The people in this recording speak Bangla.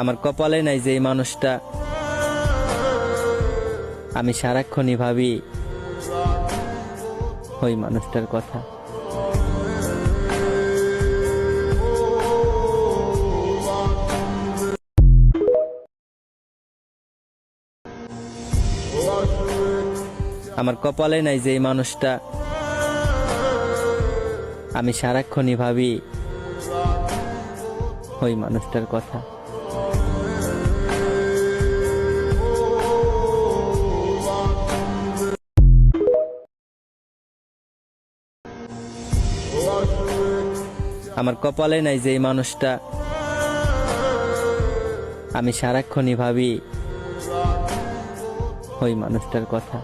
আমার কপালে নাই যে এই মানুষটা, আমি সারাক্ষণই ভাবি ওই মানুষটার কথা। আমার কপালে নাই যে এই মানুষটা, আমি সারাক্ষণই ভাবি ওই মানুষটার কথা। আমার কপালে নাই যে এই মানুষটা, আমি সারাক্ষণই ভাবি ওই মানুষটার কথা।